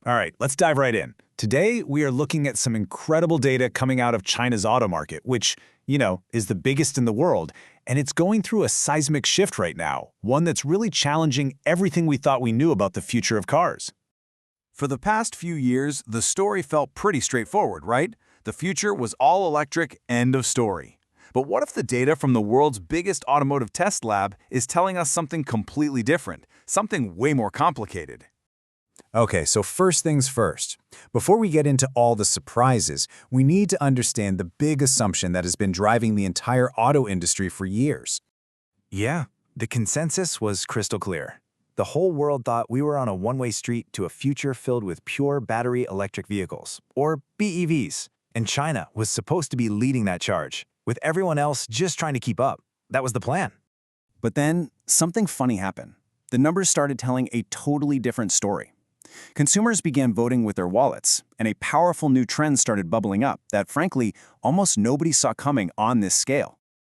All right, let's dive right in. Today, we are looking at some incredible data coming out of China's auto market, which, is the biggest in the world, and it's going through a seismic shift right now, one that's really challenging everything we thought we knew about the future of cars. For the past few years, the story felt pretty straightforward, right? The future was all electric, end of story. But what if the data from the world's biggest automotive test lab is telling us something completely different, something way more complicated? Okay, so first things first. Before we get into all the surprises, we need to understand the big assumption that has been driving the entire auto industry for years. Yeah, the consensus was crystal clear. The whole world thought we were on a one-way street to a future filled with pure battery electric vehicles, or BEVs, and China was supposed to be leading that charge, with everyone else just trying to keep up. That was the plan. But then, something funny happened. The numbers started telling a totally different story. Consumers began voting with their wallets, and a powerful new trend started bubbling up that, frankly, almost nobody saw coming on this scale.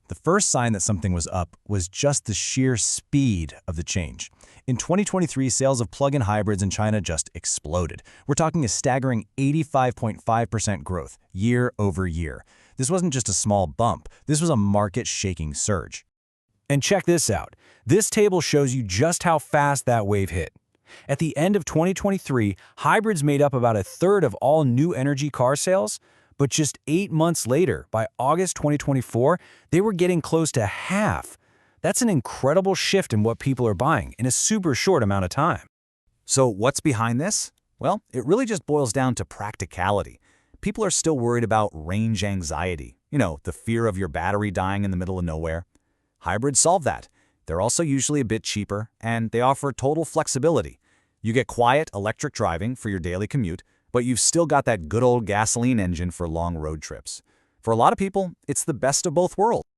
The first sign that something was up was just the sheer speed of the change. In 2023, sales of plug-in hybrids in China just exploded. We're talking a staggering 85.5% growth year over year. This wasn't just a small bump. This was a market-shaking surge. And check this out. This table shows you just how fast that wave hit. At the end of 2023, hybrids made up about a third of all new energy car sales, but just 8 months later, by August 2024, they were getting close to half. That's an incredible shift in what people are buying in a super short amount of time. So what's behind this? Well, it really just boils down to practicality. People are still worried about range anxiety, the fear of your battery dying in the middle of nowhere. Hybrids solve that. They're also usually a bit cheaper, and they offer total flexibility. You get quiet electric driving for your daily commute, but you've still got that good old gasoline engine for long road trips. For a lot of people, it's the best of both worlds.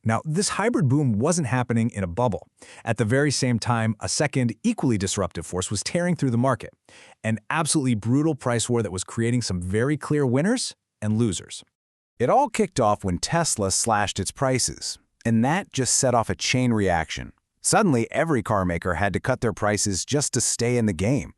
Now, this hybrid boom wasn't happening in a bubble. At the very same time, a second, equally disruptive force was tearing through the market. An absolutely brutal price war that was creating some very clear winners and losers. It all kicked off when Tesla slashed its prices. And that just set off a chain reaction. Suddenly, every car maker had to cut their prices just to stay in the game.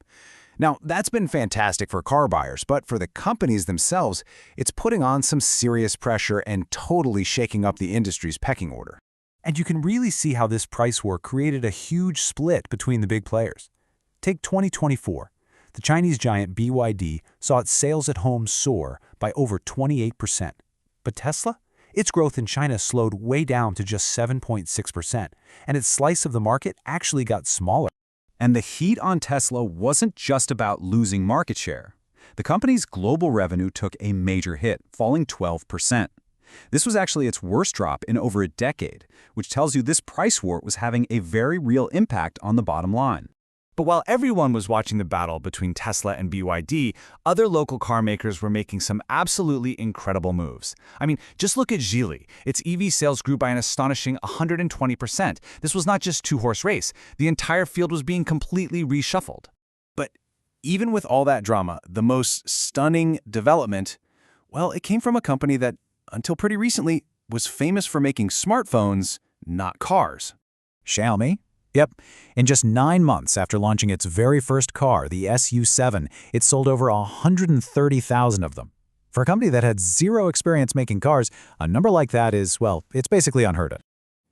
Now, that's been fantastic for car buyers, but for the companies themselves, it's putting on some serious pressure and totally shaking up the industry's pecking order. And you can really see how this price war created a huge split between the big players. Take 2024. The Chinese giant BYD saw its sales at home soar by over 28%. But Tesla? Its growth in China slowed way down to just 7.6%, and its slice of the market actually got smaller. And the heat on Tesla wasn't just about losing market share. The company's global revenue took a major hit, falling 12%. This was actually its worst drop in over a decade, which tells you this price war was having a very real impact on the bottom line. But while everyone was watching the battle between Tesla and BYD, other local car makers were making some absolutely incredible moves. I mean, just look at Geely. Its EV sales grew by an astonishing 120%. This was not just two-horse race. The entire field was being completely reshuffled. But even with all that drama, the most stunning development, well, it came from a company that, until pretty recently, was famous for making smartphones, not cars. Xiaomi? Yep. In just 9 months after launching its very first car, the SU7, it sold over 130,000 of them. For a company that had zero experience making cars, a number like that is, well, it's basically unheard of.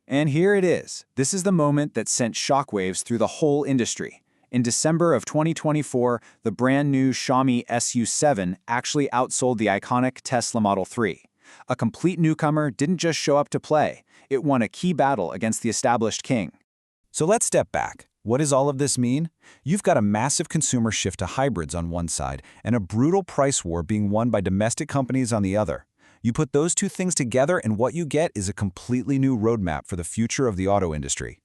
And here it is. This is the moment that sent shockwaves through the whole industry. In December of 2024, the brand new Xiaomi SU7 actually outsold the iconic Tesla Model 3. A complete newcomer didn't just show up to play. It won a key battle against the established king. So let's step back. What does all of this mean? You've got a massive consumer shift to hybrids on one side and a brutal price war being won by domestic companies on the other. You put those two things together and what you get is a completely new roadmap for the future of the auto industry.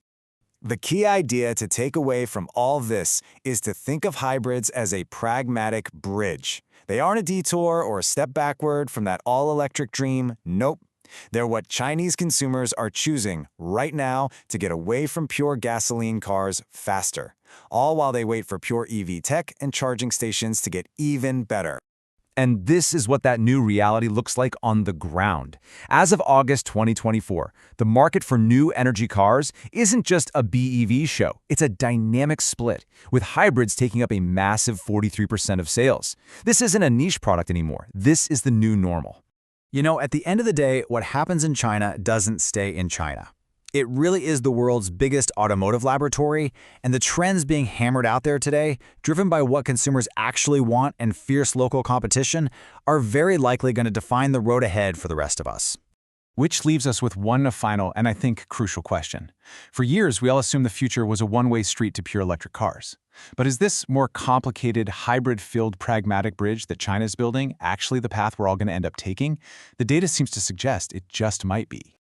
The key idea to take away from all this is to think of hybrids as a pragmatic bridge. They aren't a detour or a step backward from that all-electric dream. Nope. They're what Chinese consumers are choosing right now to get away from pure gasoline cars faster, all while they wait for pure EV tech and charging stations to get even better. And this is what that new reality looks like on the ground. As of August 2024, the market for new energy cars isn't just a BEV show. It's a dynamic split, with hybrids taking up a massive 43% of sales. This isn't a niche product anymore. This is the new normal. You know, at the end of the day, what happens in China doesn't stay in China. It really is the world's biggest automotive laboratory, and the trends being hammered out there today, driven by what consumers actually want and fierce local competition, are very likely going to define the road ahead for the rest of us. Which leaves us with one final and I think crucial question. For years, we all assumed the future was a one-way street to pure electric cars. But is this more complicated, hybrid-filled, pragmatic bridge that China is building actually the path we're all going to end up taking? The data seems to suggest it just might be.